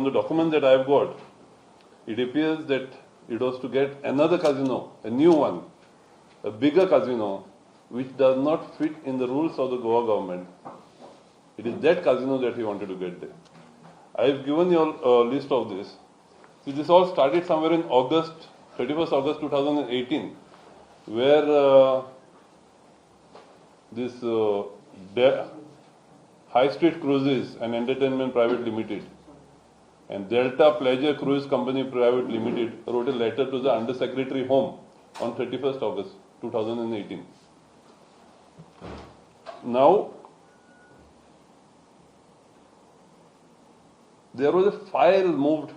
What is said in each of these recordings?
the documents that I have got, it appears that it was to get another casino, a new one, a bigger casino, which does not fit in the rules of the Goa government. It is that casino that he wanted to get there. I have given you a list of this. So this all started somewhere in August, 31st August 2018, where this High Street Cruises and Entertainment Private Limited and Delta Pleasure Cruise Company Private Limited wrote a letter to the Under Secretary Home on 31st August 2018. Now, there was a file moved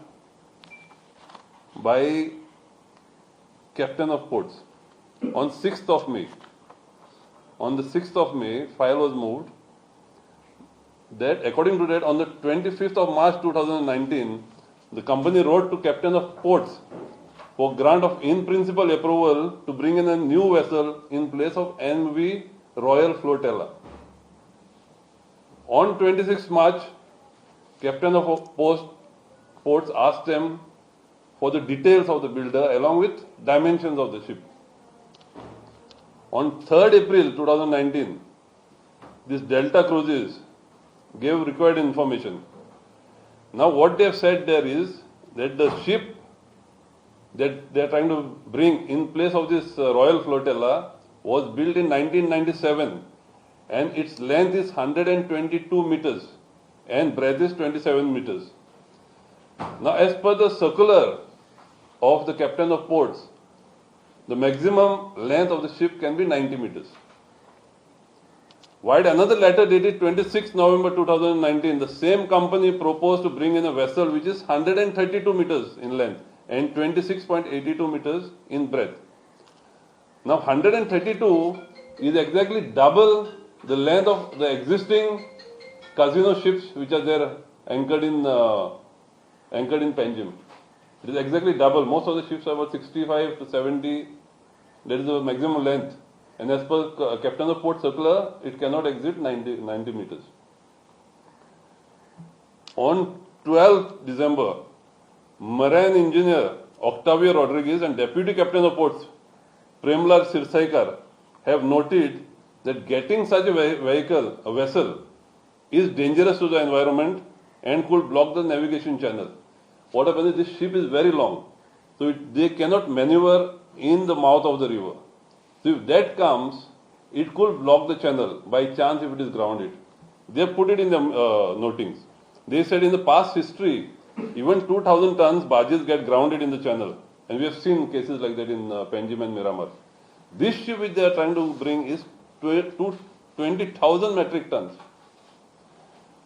by Captain of Ports on 6th of May. On the 6th of May, file was moved that according to that, on the 25th of March 2019, the company wrote to Captain of Ports for grant of in-principle approval to bring in a new vessel in place of MV Royal Flotilla. On 26th March, Captain of Ports asked them for the details of the builder along with dimensions of the ship. On 3rd April 2019, this Delta Cruises gave required information. Now what they have said there is that the ship that they are trying to bring in place of this Royal Flotilla was built in 1997 and its length is 122 meters and breadth is 27 meters. Now as per the circular of the Captain of Ports, the maximum length of the ship can be 90 meters. While another letter dated 26 November 2019, the same company proposed to bring in a vessel which is 132 meters in length and 26.82 meters in breadth. Now 132 is exactly double the length of the existing casino ships which are there anchored in Panjim. It is exactly double. Most of the ships are about 65 to 70. That is the maximum length. And as per Captain of Port circular, it cannot exceed 90 meters. On 12th December, marine engineer Octavio Rodriguez and Deputy Captain of Ports Premlal Sirsaikar have noted that getting such a vessel, is dangerous to the environment and could block the navigation channel. What happens is this ship is very long, so they cannot maneuver in the mouth of the river. So if that comes, it could block the channel by chance if it is grounded. They have put it in the notings. They said in the past history, even 2,000 tons barges get grounded in the channel. And we have seen cases like that in Panjim and Miramar. This ship which they are trying to bring is 20,000 metric tons.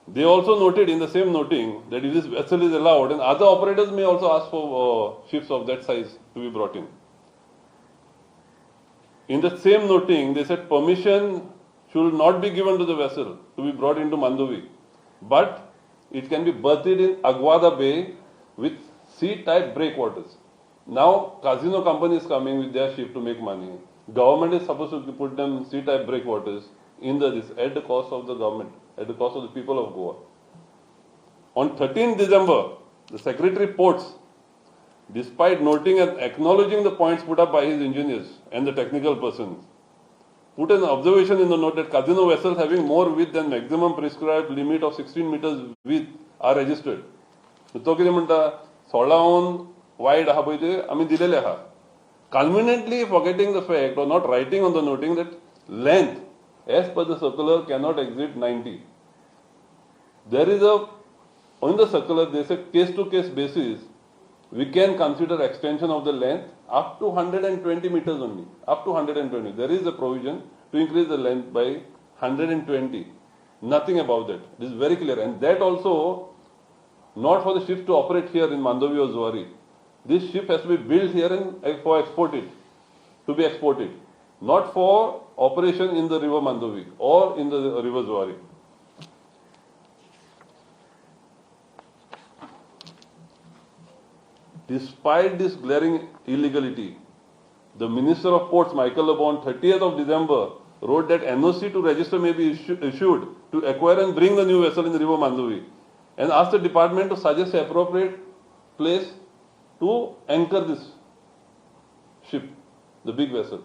They also noted in the same noting that if this vessel is allowed, and other operators may also ask for ships of that size to be brought in. In the same noting, they said permission should not be given to the vessel to be brought into Mandovi, but it can be berthed in Aguada Bay with sea-type breakwaters. Now, casino company is coming with their ship to make money. Government is supposed to put them sea-type breakwaters in this at the cost of the government, at the cost of the people of Goa. On 13th December, the Secretary Ports, despite noting and acknowledging the points put up by his engineers and the technical persons, put an observation in the note that casino vessels having more width than maximum prescribed limit of 16 meters width are registered. तो कितें म्हणटा 16 wide आहा पळय ते आमी दिलेले आहा. Conveniently forgetting the fact or not writing on the noting that length as per the circular cannot exceed 90. There is on the circular there is a case to case basis. We can consider extension of the length up to 120 meters only. Up to 120. There is a provision to increase the length by 120. Nothing above that. This is very clear. And that also not for the ships to operate here in Mandovi or Zuari. This ship has to be built here and for exported, to be exported. Not for operation in the river Mandovi or in the river Zuari. Despite this glaring illegality, the Minister of Ports, Michael Lobo, on 30th of December, wrote that NOC to register may be issued to acquire and bring the new vessel in the river Mandovi. and ask the department to suggest an appropriate place to anchor this ship, the big vessel.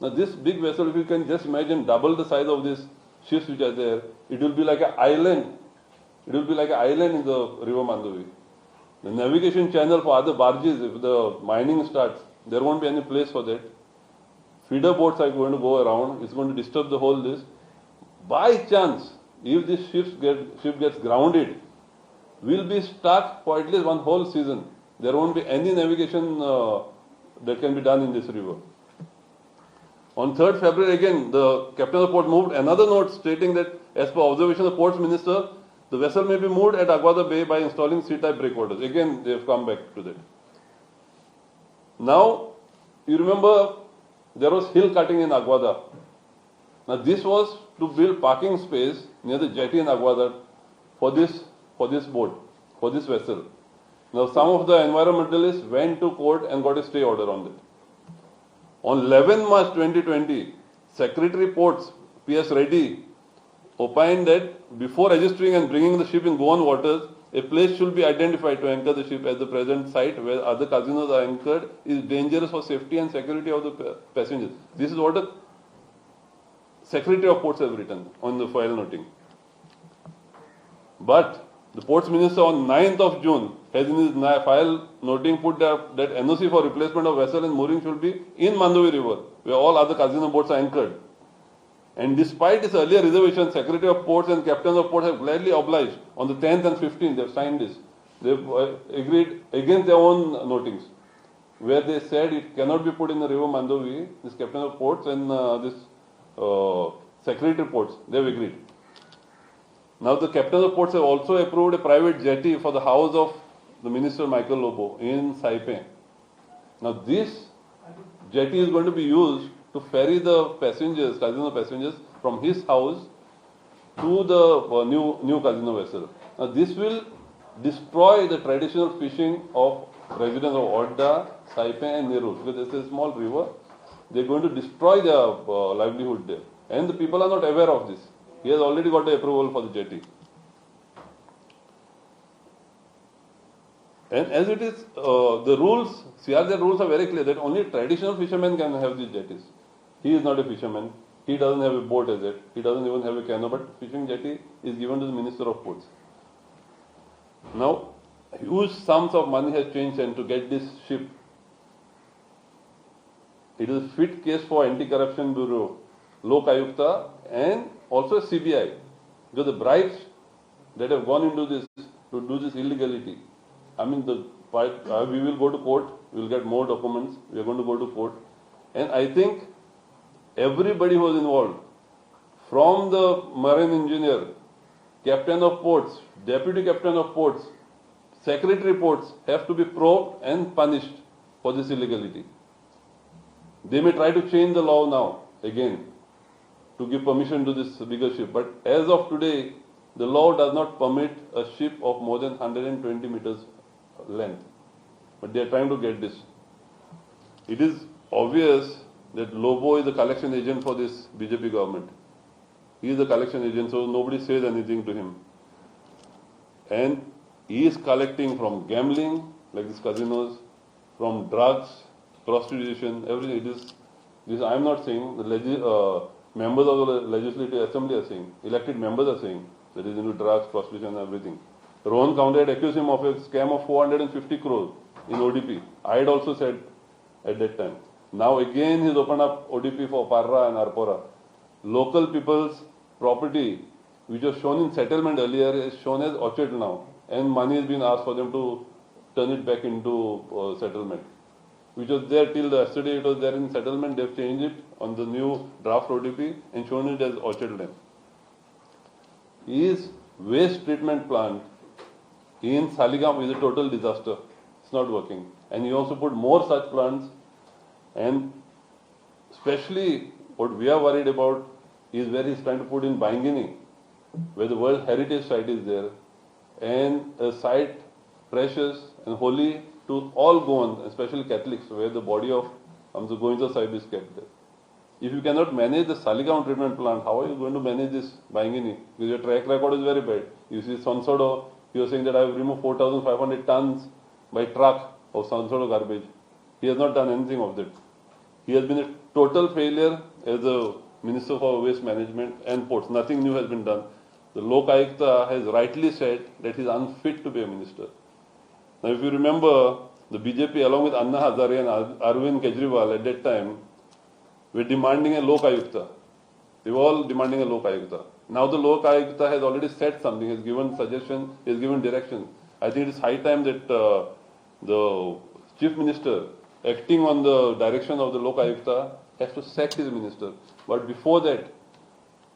Now this big vessel, if you can just imagine double the size of these ships which are there, it will be like an island. It will be like an island in the river Mandovi. The navigation channel for other barges, if the mining starts, there won't be any place for that. Feeder boats are going to go around. It's going to disturb the whole this. By chance, if this ship gets grounded, we'll be stuck for at least one whole season. There won't be any navigation that can be done in this river. On 3rd February again, the captain of the port moved another note stating that as per observation of the ports minister, the vessel may be moved at Aguada Bay by installing C-type breakwaters. Again, they have come back to that. Now, you remember there was hill cutting in Aguada. Now, this was to build parking space near the jetty in Aguada for this boat, for this vessel. Now, some of the environmentalists went to court and got a stay order on that. On 11 March 2020, Secretary Ports P.S. Reddy opined that before registering and bringing the ship in Goan waters, a place should be identified to anchor the ship at the present site where other casinos are anchored is dangerous for safety and security of the passengers. This is what the Secretary of Ports has written on the file noting. But the Ports Minister on 9th of June has in his file noting put that NOC for replacement of vessel and mooring should be in Mandovi River, where all other casino boats are anchored. And despite his earlier reservation, Secretary of Ports and Captains of Ports have gladly obliged. On the 10th and 15th, they have signed this. They have agreed against their own notings, where they said it cannot be put in the river Mandovi, this Captain of Ports and this Secretary of Ports, they have agreed. Now the Captains of Ports have also approved a private jetty for the house of the Minister Michael Lobo in Saipan. Now this jetty is going to be used to ferry the passengers, casino passengers, from his house to the new casino vessel. Now this will destroy the traditional fishing of residents of Odda, Saipan and Nerul, because it's a small river. They're going to destroy their livelihood there. And the people are not aware of this. He has already got the approval for the jetty. And as it is, the rules, CRZ rules are very clear that only traditional fishermen can have these jetties. He is not a fisherman. He doesn't have a boat as yet. He doesn't even have a canoe, but fishing jetty is given to the Minister of Ports. Now, huge sums of money has changed and to get this ship. It is a fit case for Anti-Corruption Bureau, Lok Ayukta and also CBI. Because the bribes that have gone into this to do this illegality, I mean, we will go to court, we will get more documents, we are going to go to court. And I think everybody who was involved, from the marine engineer, captain of ports, deputy captain of ports, secretary ports, have to be probed and punished for this illegality. They may try to change the law now, again, to give permission to this bigger ship. But as of today, the law does not permit a ship of more than 120 meters length. But they are trying to get this. It is obvious that Lobo is a collection agent for this BJP government. He is a collection agent, so nobody says anything to him. And he is collecting from gambling, like these casinos, from drugs, prostitution, everything. This I am not saying. The members of the Legislative Assembly are saying. Elected members are saying that he is into drugs, prostitution, everything. Rohan County had accused him of a scam of 450 crores in ODP. I had also said at that time. Now again he's opened up ODP for Parra and Arpora. Local people's property, which was shown in settlement earlier, is shown as orchard now. And money has been asked for them to turn it back into settlement. Which was there till yesterday, it was there in settlement. They've changed it on the new draft ODP and shown it as orchard land. His waste treatment plant in Saligam is a total disaster. It's not working. And he also put more such plants. And especially what we are worried about is where he's trying to put in Bangini, where the World Heritage Site is there, and a site precious and holy to all Goans, especially Catholics, where the body of Hamza Govinda Sahib is kept there. If you cannot manage the Saligam treatment plant, how are you going to manage this Bangini? Because your track record is very bad. You see Sansodo, He was saying that I have removed 4,500 tons by truck of some sort of garbage. He has not done anything of that. He has been a total failure as a Minister for Waste Management and Ports. Nothing new has been done. The Lok Ayukta has rightly said that he is unfit to be a minister. Now, if you remember, the BJP, along with Anna Hazare and Arvind Kejriwal at that time, were demanding a Lok Ayukta. They were all demanding a Lok Ayukta. Now the Lok Ayukta has already said something, has given suggestions, has given direction. I think it is high time that the Chief Minister, acting on the direction of the Lok Ayukta, has to sack his minister. But before that,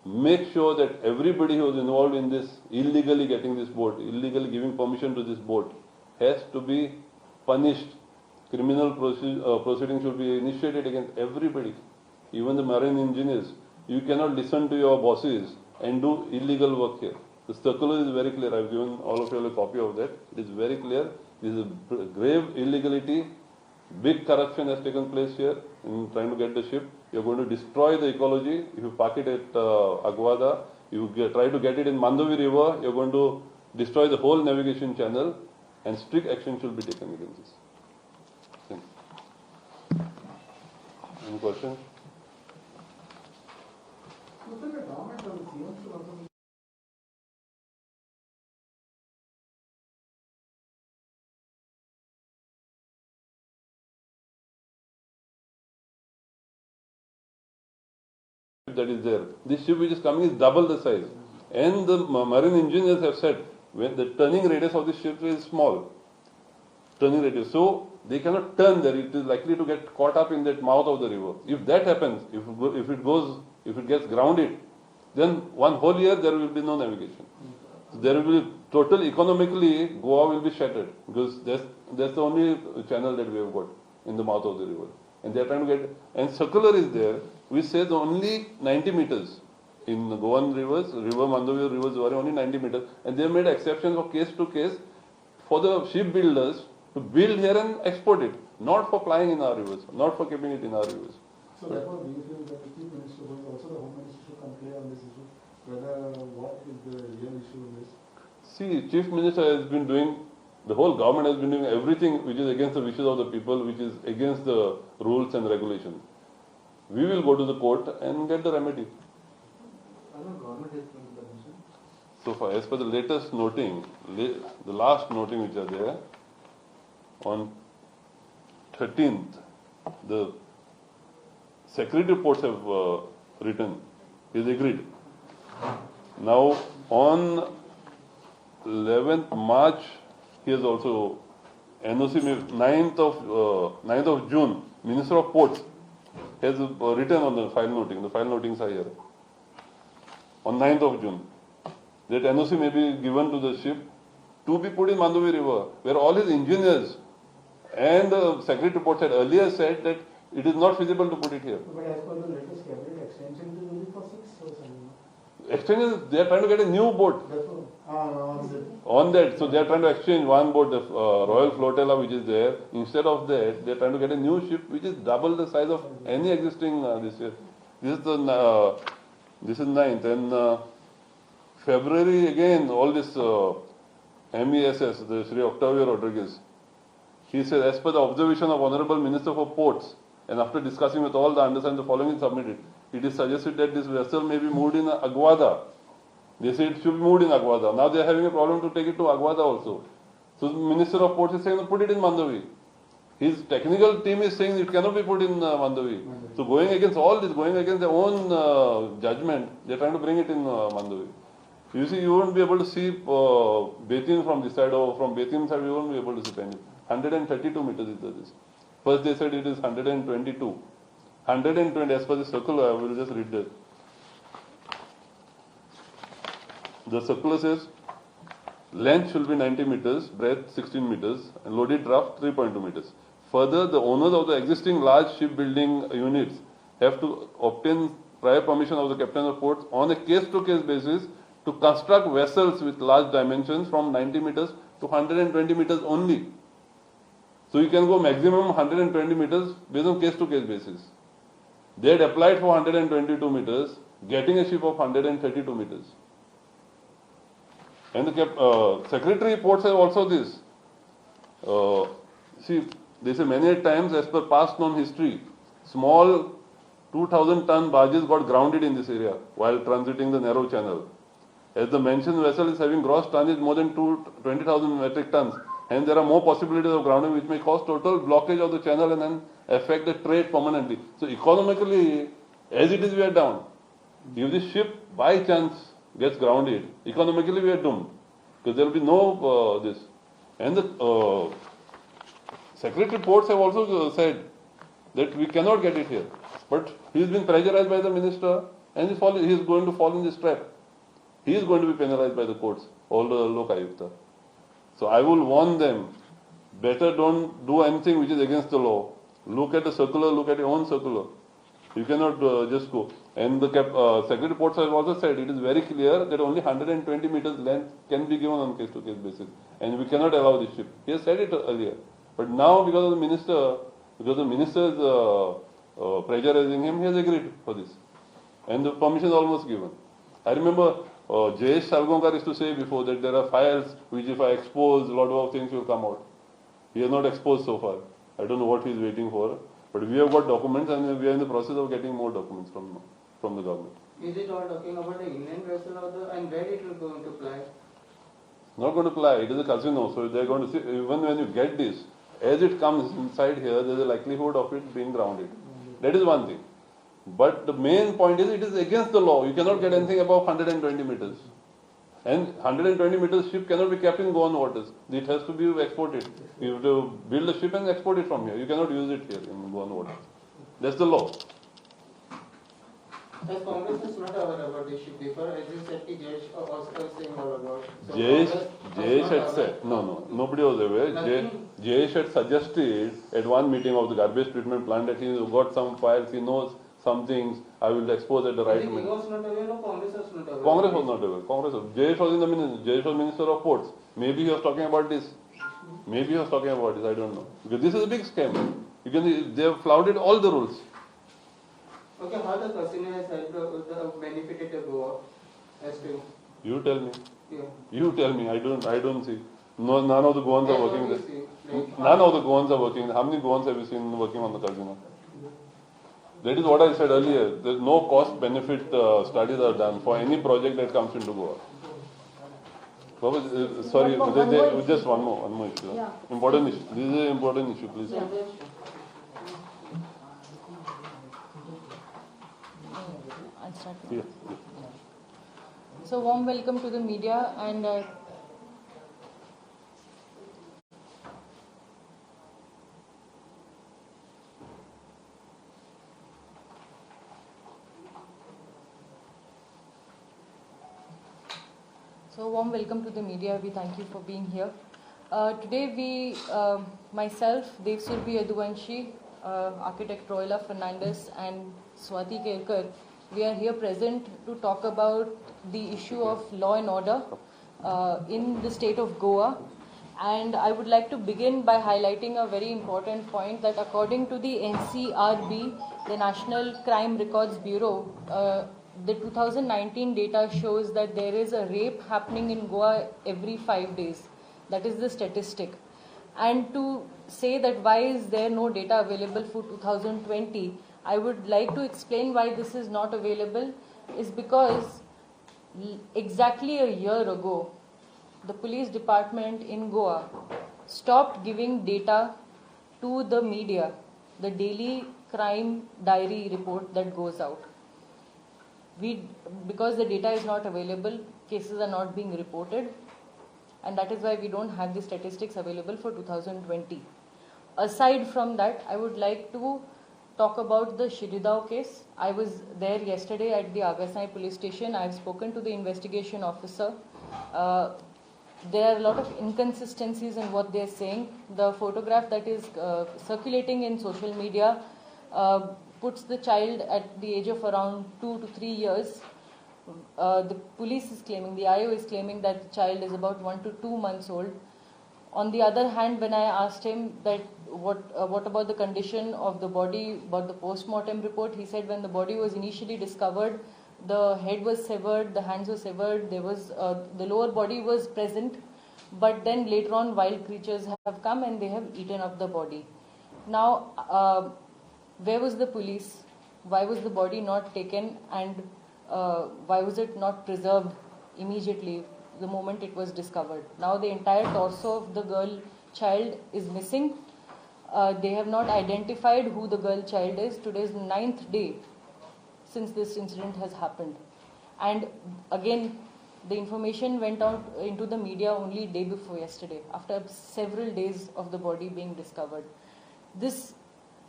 make sure that everybody who is involved in this, illegally getting this boat, illegally giving permission to this boat, has to be punished. Criminal proceedings should be initiated against everybody, even the marine engineers. You cannot listen to your bosses and do illegal work here. The circular is very clear. I've given all of you a copy of that. It is very clear. This is a grave illegality. Big corruption has taken place here in trying to get the ship. You're going to destroy the ecology. If you park it at Aguada, you try to get it in Mandovi River, you're going to destroy the whole navigation channel, and strict action should be taken against this. Any questions? That is there. This ship which is coming is double the size. And the marine engineers have said when the turning radius of the ship is small. Turning radius. So they cannot turn there. It is likely to get caught up in that mouth of the river. If that happens, if it gets grounded, then one whole year there will be no navigation. There will be total economically Goa will be shattered because that's the only channel that we have got in the mouth of the river. And they are trying to get, and circular is there. We say only 90 meters in the Goan rivers, River Mandovi rivers were only 90 meters, and they made exceptions for case to case for the shipbuilders to build here and export it, not for flying in our rivers, not for keeping it in our rivers. So therefore, do you feel that the Chief Minister, also the Home Minister, should come clear on this issue? Whether what is the real issue in this? See, Chief Minister has been doing, the whole government has been doing everything which is against the wishes of the people, which is against the rules and regulations. We will go to the court and get the remedy. So far, as per the latest noting, the last noting which are there, on 13th, the Secretary of Ports have written, is agreed. Now, on 11th March, he has also, NOC, 9th of June, Minister of Ports has written on the file noting. The file notings are here. On 9th of June, that NOC may be given to the ship to be put in Mandovi River, where all his engineers and the Secretary of Ports had earlier said that it is not feasible to put it here. But as per the latest cabinet extension, it is only for 6 or 7. Extension, they are trying to get a new boat. On that, so they are trying to exchange one boat, the Royal Flotilla, which is there. Instead of that, they are trying to get a new ship which is double the size of any existing this year. This is the this is 9th, and February again. All this MESS, the Sri Octavio Rodriguez, he says, as per the observation of Honorable Minister for Ports, and after discussing with all the undersigned, the following is submitted. It is suggested that this vessel may be moved in Aguada. They say it should be moved in Aguada. Now they are having a problem to take it to Aguada also. So the Minister of Ports is saying, put it in Mandovi. His technical team is saying it cannot be put in Mandovi. So going against all this, going against their own judgment, they are trying to bring it in Mandovi. You see, you won't be able to see Betin from this side, or from Betin side, you won't be able to see Penny. 132 meters is this. First they said it is 122. 120 as per the circular, I will just read that. The circular says length should be 90 meters, breadth 16 meters, and loaded draft 3.2 meters. Further, the owners of the existing large shipbuilding units have to obtain prior permission of the captain of ports on a case-to-case basis to construct vessels with large dimensions from 90 meters to 120 meters only. So you can go maximum 120 meters based on case-to-case basis. They had applied for 122 meters, getting a ship of 132 meters. And the secretary reports have also this. See, they say many times, as per past known history, small 2,000-ton barges got grounded in this area while transiting the narrow channel. As the mentioned vessel is having gross tonnage more than 20,000 metric tons, and there are more possibilities of grounding which may cause total blockage of the channel and then affect the trade permanently. So economically, as it is, we are down. If the ship by chance gets grounded, economically we are doomed because there will be no this. And the secretary ports have also said that we cannot get it here. But he has been pressurized by the minister and he is going to fall in this trap. He is going to be penalized by the courts, all the Lokayukta. So I will warn them, better don't do anything which is against the law. Look at the circular, look at your own circular. You cannot just go. And the secretary ports have also said it is very clear that only 120 meters length can be given on case-to-case basis. And we cannot allow this ship. He has said it earlier. But now because of the minister, because the minister is pressurizing him, he has agreed for this. And the permission is almost given. I remember Jayesh Salgaonkar used to say before that there are files which if I expose, a lot of things will come out. He has not exposed so far. I don't know what he is waiting for. But we have got documents and we are in the process of getting more documents from the government. Is it all talking about the inland vessel or and where it will go into play? Not going to apply. It is a casino. So they're going to see, even when you get this, as it comes inside here, there is a likelihood of it being grounded. That is one thing. But the main point is it is against the law. You cannot get anything above 120 meters. And 120 meters ship cannot be kept in Goan waters. It has to be exported. You have to build a ship and export it from here. You cannot use it here in Goan waters. That's the law. As Congress is not aware about this ship before, as you said, Jayesh also was saying all about. So Jayesh had said, nobody was aware. Jayesh had suggested at one meeting of the garbage treatment plant that he got some files, he knows some things, I will expose at the right moment. minute. He was not aware or Congress was not aware? Congress was not aware. Jayesh was in the minister. Jayesh was Minister of Ports. Maybe he was talking about this. I don't know. Because this is a big scam. They have flouted all the rules. Okay, how the casino has helped benefited the Goa as to? You tell me. Yeah. You tell me. I don't see. No, none of the Goans are working there. Like, None of the Goans are working. How many Goans have you seen working on the casino? That is what I said earlier. There is no cost-benefit studies are done for any project that comes into Goa. Sorry, just one more issue. Yeah. Important issue. This is an important issue, please. Yeah. I'll start. Yeah. So warm welcome to the media and So warm welcome to the media. We thank you for being here. Today we, myself, Dev Surbi Yaduvanshi, architect Royla Fernandez and Swati Kerkar, we are here present to talk about the issue of law and order in the state of Goa. And I would like to begin by highlighting a very important point that according to the NCRB, the National Crime Records Bureau, the 2019 data shows that there is a rape happening in Goa every 5 days. That is the statistic. And to say that why is there no data available for 2020, I would like to explain why this is not available is because exactly a year ago, the police department in Goa stopped giving data to the media, the daily crime diary report that goes out. Because the data is not available, cases are not being reported, and that is why we don't have the statistics available for 2020. Aside from that, I would like to talk about the Shiridao case. I was there yesterday at the Agasai police station. I have spoken to the investigation officer. There are a lot of inconsistencies in what they are saying. The photograph that is circulating in social media puts the child at the age of around 2 to 3 years. The police is claiming, the IO is claiming that the child is about 1 to 2 months old. On the other hand, when I asked him that what about the condition of the body, about the post-mortem report, he said when the body was initially discovered, The head was severed, the hands were severed, there was the lower body was present, but then later on wild creatures have come and they have eaten up the body. Now, where was the police? Why was the body not taken, and why was it not preserved immediately the moment it was discovered? Now the entire torso of the child is missing. They have not identified who the girl child is. Today is the 9th day since this incident has happened. And again, the information went out into the media only day before yesterday, after several days of the body being discovered.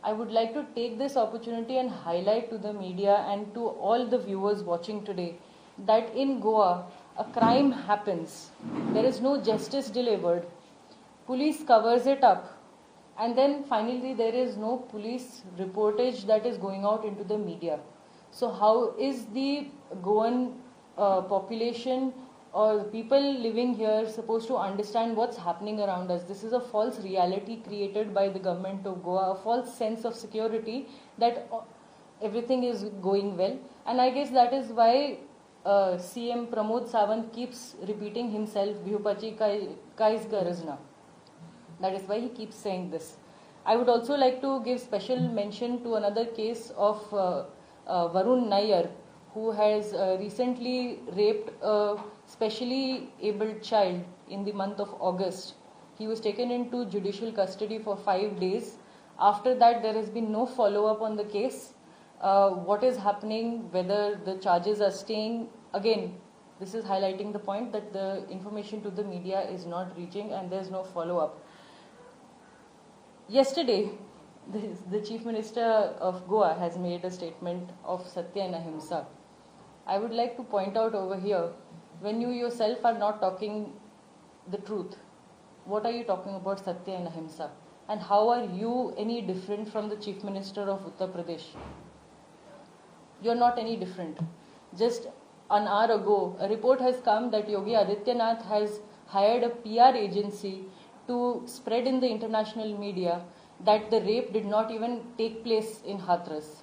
I would like to take this opportunity and highlight to the media and to all the viewers watching today that in Goa, a crime happens. There is no justice delivered. Police covers it up. And then finally there is no police reportage that is going out into the media. So how is the Goan population or the people living here supposed to understand what's happening around us? This is a false reality created by the government of Goa, a false sense of security that everything is going well. And I guess that is why CM Pramod Sawant keeps repeating himself, Bhupachi Kai's Garazna. That is why he keeps saying this. I would also like to give special mention to another case of Varun Nair, who has recently raped a specially abled child in the month of August. He was taken into judicial custody for 5 days. After that, there has been no follow-up on the case. What is happening, whether the charges are staying, again, this is highlighting the point that the information to the media is not reaching and there is no follow-up. Yesterday, the Chief Minister of Goa has made a statement of Satya and Ahimsa. I would like to point out over here, when you yourself are not talking the truth, what are you talking about Satya and Ahimsa? And how are you any different from the Chief Minister of Uttar Pradesh? You're not any different. Just an hour ago, a report has come that Yogi Adityanath has hired a PR agency to spread in the international media that the rape did not even take place in Hathras.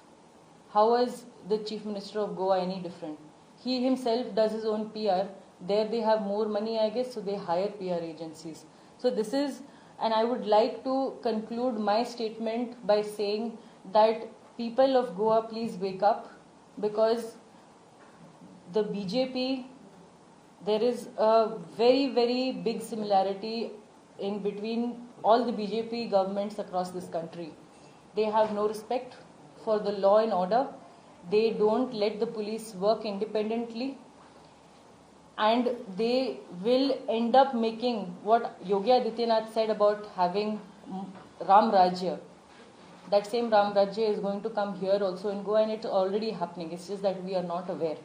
How is the Chief Minister of Goa any different? He himself does his own PR. There they have more money, I guess, so they hire PR agencies. So this is, and I would like to conclude my statement by saying that people of Goa, please wake up, because the BJP, there is a very, very big similarity in between all the BJP governments across this country. They have no respect for the law and order. They don't let the police work independently. And they will end up making what Yogi Adityanath said about having Ram Rajya. That same Ram Rajya is going to come here also in Goa, and it's already happening. It's just that we are not aware.